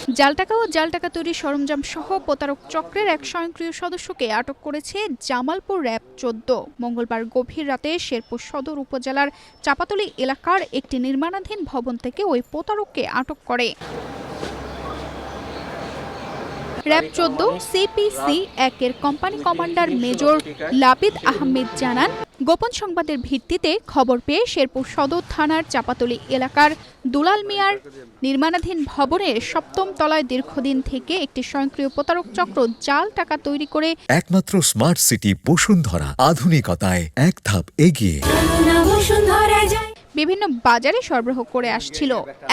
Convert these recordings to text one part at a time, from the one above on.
জাল টাকা ও জাল টাকা তৈরির সরঞ্জাম সহ প্রতারক চক্রের এক স্বয়ংক্রিয় সদস্যকে আটক করেছে জামালপুর র্যাব ১৪। মঙ্গলবার গভীর রাতে শেরপুর সদর উপজেলার চাপাতলী এলাকার একটি নির্মাণাধীন ভবন থেকে ওই প্রতারককে আটক করে র্যাব ১৪ সিপিসি ১-এর company commander major Labid Ahmed জানান, গোপন সংবাদের ভিত্তিতে খবর পেয়ে শেরপুর সদর থানার চাপাতলী এলাকার দুলাল মিয়ার নির্মাণাধীন ভবনের ৭ম তলায় দীর্ঘদিন থেকে একটি স্বয়ংক্রিয় প্রতারক চক্র জাল টাকা তৈরি করে একমাত্র স্মার্ট সিটি বসুন্ধরা, আধুনিকতায় এক ধাপ এগিয়ে বিভিন্ন বাজারে সরবরাহ করে আসছিল।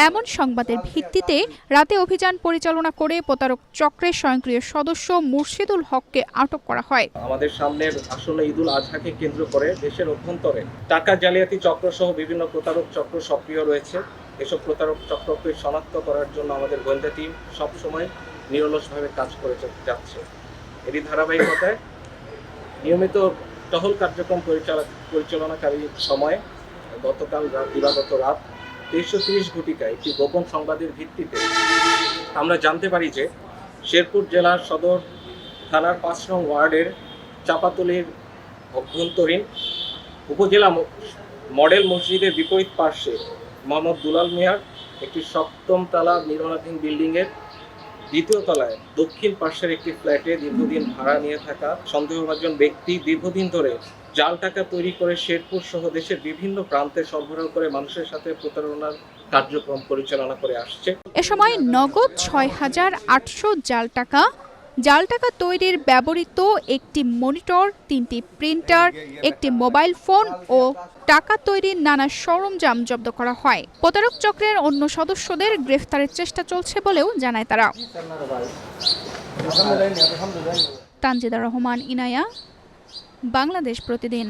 এমন সংবাদের ভিত্তিতে রাতে অভিযান পরিচালনা করে প্রতারক চক্রের স্বয়ংক্রিয় সদস্য মুর্শিদুল হককে আটক করা হয়। আমাদের সামনের আসন্ন ঈদুল আজহাকে কেন্দ্র করে দেশের অভ্যন্তরে টাকা জালিয়াতি চক্র সহ বিভিন্ন প্রতারক চক্র সক্রিয় রয়েছে। এসব প্রতারক চক্রকে শনাক্ত করার জন্য আমাদের গোয়েন্দা টিম সবসময় নিরলসভাবে কাজ করে যাচ্ছে। এরই ধারাবাহিকতায় নিয়মিত টহল কার্যক্রম পরিচালনাকারী সময় গতকাল দিবাগত রাত 23:30 ঘটিকায় একটি গোপন সংবাদের ভিত্তিতে আমরা জানতে পারি যে শেরপুর জেলার সদর থানার ৫ নং ওয়ার্ডের চাপাতলীর অভ্যন্তরীণ উপজেলা মডেল মসজিদের বিপরীত পার্শ্বে মোহাম্মদ দুলাল মিয়ার একটি ৭ম তলা নির্মাণাধীন বিল্ডিংয়ের ২য় তলায় দক্ষিণ পার্শ্বের একটি ফ্ল্যাটে দীর্ঘদিন ভাড়া নিয়ে থাকা সন্দেহভাজন ব্যক্তি দীর্ঘদিন ধরে জাল টাকা তৈরি করে শেরপুর সহ দেশের বিভিন্ন প্রান্তে সরবরাহ করে মানুষের সাথে প্রতারণার কার্যক্রম পরিচালনা করে আসছে। এ সময় নগদ ৬,৮০০ জাল টাকা তৈরির ব্যবহৃত একটি মনিটর, ৩টি প্রিন্টার, একটি মোবাইল ফোন ও টাকা তৈরির নানা সরঞ্জাম জব্দ করা হয়। প্রতারক চক্রের অন্য সদস্যদের গ্রেফতারের চেষ্টা চলছে বলেও জানায় তারা। তানজিদা রহমান ইনায়া, বাংলাদেশ প্রতিদিন।